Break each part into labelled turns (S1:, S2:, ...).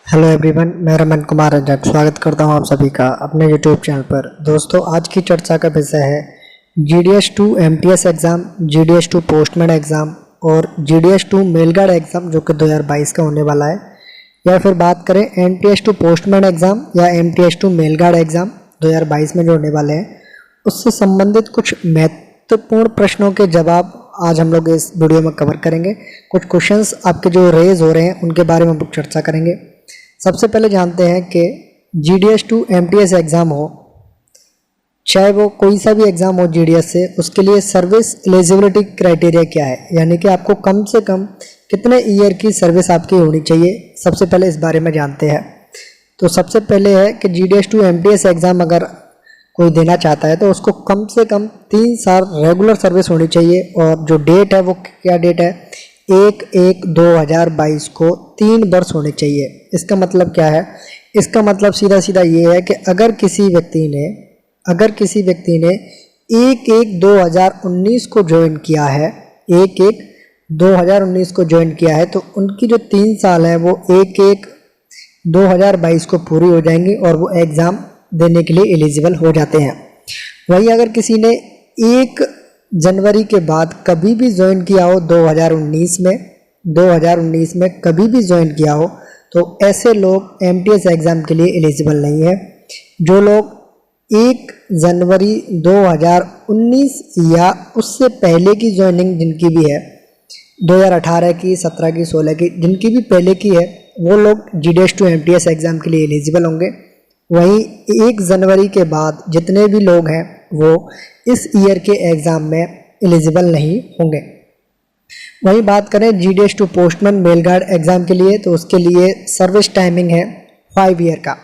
S1: Hello everyone, मैं रमन कुमार रंजन स्वागत करता हूं आप सभी का अपने यूट्यूब चैनल पर। दोस्तों, आज की चर्चा का विषय है GDS2 MTS exam, GDS2 postman exam और GDS2 मेल गार्ड एग्ज़ाम जो कि 2022 का होने वाला है, या फिर बात करें MTS2 पोस्टमैन एग्ज़ाम या MTS2 मेल गार्ड एग्ज़ाम 2022 में जो होने वाले हैं, उससे संबंधित कुछ महत्वपूर्ण प्रश्नों के जवाब आज हम लोग इस वीडियो में कवर करेंगे। कुछ क्वेश्चंस आपके जो रेज हो रहे हैं उनके बारे में हम लोग चर्चा करेंगे। सबसे पहले जानते हैं कि GDS2 MTS एग्ज़ाम हो, चाहे वो कोई सा भी एग्ज़ाम हो GDS से, उसके लिए सर्विस एलिजिबिलिटी क्राइटेरिया क्या है, यानी कि आपको कम से कम कितने ईयर की सर्विस आपकी होनी चाहिए। सबसे पहले इस बारे में जानते हैं। तो सबसे पहले है कि GDS2 MTS एग्ज़ाम अगर कोई देना चाहता है तो उसको कम से कम 3 साल रेगुलर सर्विस होनी चाहिए। और जो डेट है वो क्या डेट है, 1/1/2022 को 3 वर्ष होने चाहिए। इसका मतलब क्या है, इसका मतलब सीधा सीधा ये है कि अगर किसी व्यक्ति ने 1/1/2019 को ज्वाइन किया है, 1/1/2019 को ज्वाइन किया है, तो उनकी जो 3 साल है वो 1/1/2022 को पूरी हो जाएंगी और वो एग्ज़ाम देने के लिए एलिजिबल हो जाते हैं। वहीं अगर किसी ने 1 जनवरी के बाद कभी भी ज्वाइन किया हो 2019 में कभी भी ज्वाइन किया हो, तो ऐसे लोग MTS एग्ज़ाम के लिए एलिजिबल नहीं है। जो लोग 1 जनवरी 2019 या उससे पहले की ज्वाइनिंग जिनकी भी है, 2018 की, 17 की, 16 की, जिनकी भी पहले की है, वो लोग GDS2 MTS एग्ज़ाम के लिए एलिजिबल होंगे। वहीं 1 जनवरी के बाद जितने भी लोग हैं वो इस ईयर के एग्ज़ाम में एलिजिबल नहीं होंगे। वहीं बात करें GDS2 postman mail guard exam के लिए, तो उसके लिए सर्विस टाइमिंग है 5 ईयर का,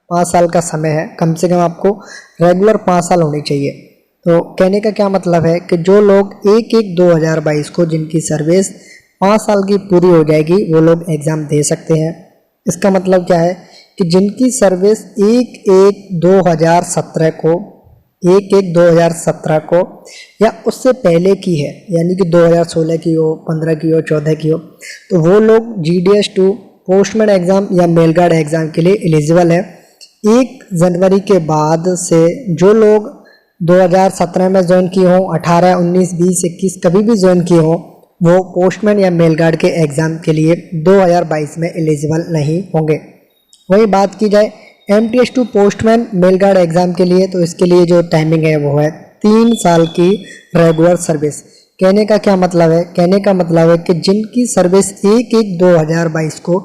S1: 5 साल का समय है। कम से कम आपको रेगुलर 5 साल होनी चाहिए। तो कहने का क्या मतलब है कि जो लोग 1/1/2022 को जिनकी सर्विस 5 साल की पूरी हो जाएगी, वो लोग एग्ज़ाम दे सकते हैं। इसका मतलब क्या है कि जिनकी सर्विस 1/1/2017 को या उससे पहले की है, यानी कि 2016 की हो, 15 की हो, 14 की हो, तो वो लोग GDS2 पोस्टमैन एग्ज़ाम या मेल गार्ड एग्ज़ाम के लिए एलिजिबल है। 1 जनवरी के बाद से जो लोग 2017 में ज्वाइन किए हों, 18, 19, 20, 21 कभी भी ज्वाइन किए हों, वो पोस्टमैन या मेल गार्ड के एग्ज़ाम के लिए 2022 में एलिजिबल नहीं होंगे। वही बात की जाए MTS2 postman mail guard exam के लिए, तो इसके लिए जो टाइमिंग है वो है 3 साल की रेगुलर सर्विस। कहने का क्या मतलब है, कहने का मतलब है कि जिनकी सर्विस 1/1/2022 को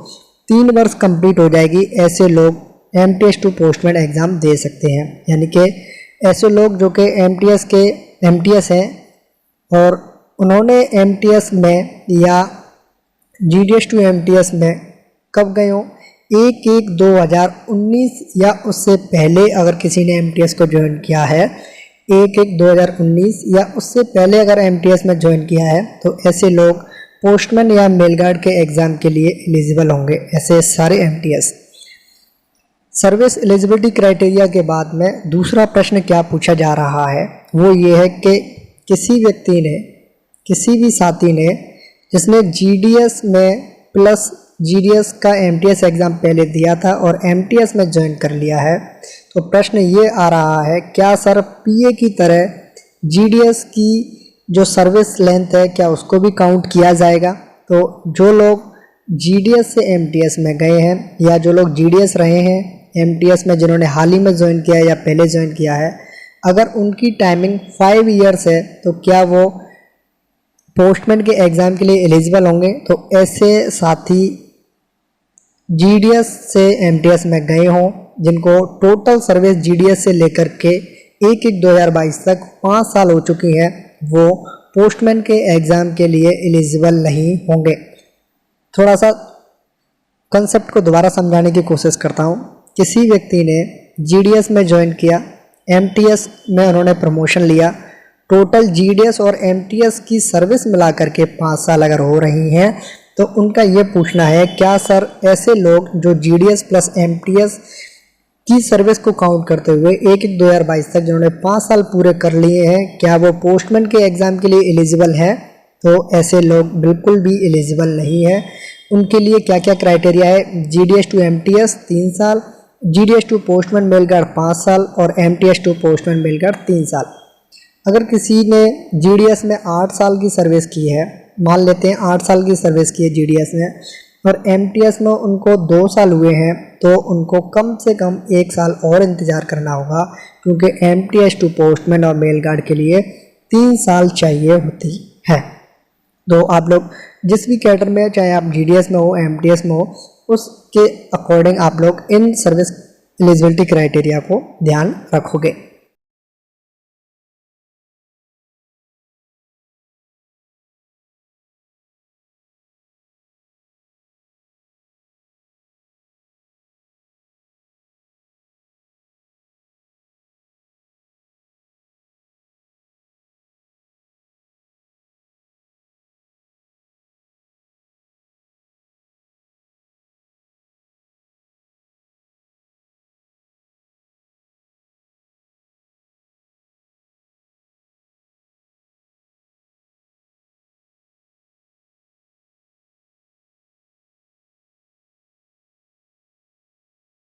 S1: 3 वर्ष कंप्लीट हो जाएगी, ऐसे लोग MTS2 पोस्टमैन एग्ज़ाम दे सकते हैं। यानी कि ऐसे लोग जो कि MTS हैं और उन्होंने MTS में या GDS2 MTS में कब गए हों, 1/1/2019 या उससे पहले अगर किसी ने MTS को ज्वाइन किया है, 1/1/2019 या उससे पहले अगर MTS में ज्वाइन किया है, तो ऐसे लोग पोस्टमैन या मेल गार्ड के एग्ज़ाम के लिए एलिजिबल होंगे, ऐसे सारे MTS। सर्विस एलिजिबिलिटी क्राइटेरिया के बाद में दूसरा प्रश्न क्या पूछा जा रहा है, वो ये है कि किसी व्यक्ति ने, किसी भी साथी ने जिसने GDS में प्लस GDS का MTS एग्ज़ाम पहले दिया था और MTS में ज्वाइन कर लिया है, तो प्रश्न ये आ रहा है, क्या सर PA की तरह GDS की जो सर्विस लेंथ है क्या उसको भी काउंट किया जाएगा। तो जो लोग GDS से MTS में गए हैं या जो लोग GDS रहे हैं MTS में, जिन्होंने हाल ही में ज्वाइन किया है या पहले ज्वाइन किया है, अगर उनकी टाइमिंग 5 ईयर्स है, तो क्या वो पोस्टमैन के एग्ज़ाम के लिए एलिजिबल होंगे। तो ऐसे साथी GDS से MTS में गए हों, जिनको टोटल सर्विस GDS से लेकर के 1/1/2022 तक 5 साल हो चुकी है, वो पोस्टमैन के एग्ज़ाम के लिए एलिजिबल नहीं होंगे। थोड़ा सा कंसेप्ट को दोबारा समझाने की कोशिश करता हूँ। किसी व्यक्ति ने GDS में ज्वाइन किया, MTS में उन्होंने प्रमोशन लिया, टोटल GDS और MTS की सर्विस मिला करके 5 साल अगर हो रही हैं, तो उनका ये पूछना है, क्या सर ऐसे लोग जो GDS प्लस MTS की सर्विस को काउंट करते हुए 1/1/2022 तक जिन्होंने 5 साल पूरे कर लिए हैं, क्या वो पोस्टमैन के एग्ज़ाम के लिए एलिजिबल है। तो ऐसे लोग बिल्कुल भी एलिजिबल नहीं है। उनके लिए क्या क्या क्राइटेरिया है, GDS टू MTS 3 साल, GDS to postman mail guard 5 साल और MTS to postman mail guard 3 साल। अगर किसी ने GDS में 8 साल की सर्विस की है, मान लेते हैं 8 साल की सर्विस की है GDS में, और MTS में उनको 2 साल हुए हैं, तो उनको कम से कम 1 साल और इंतज़ार करना होगा, क्योंकि MTS टू पोस्टमैन और मेल गार्ड के लिए 3 साल चाहिए होती है। तो आप लोग जिस भी कैटर में, चाहे आप GDS में हो, MTS में हो, उसके अकॉर्डिंग आप लोग इन सर्विस एलिजिबिलिटी क्राइटेरिया को ध्यान रखोगे।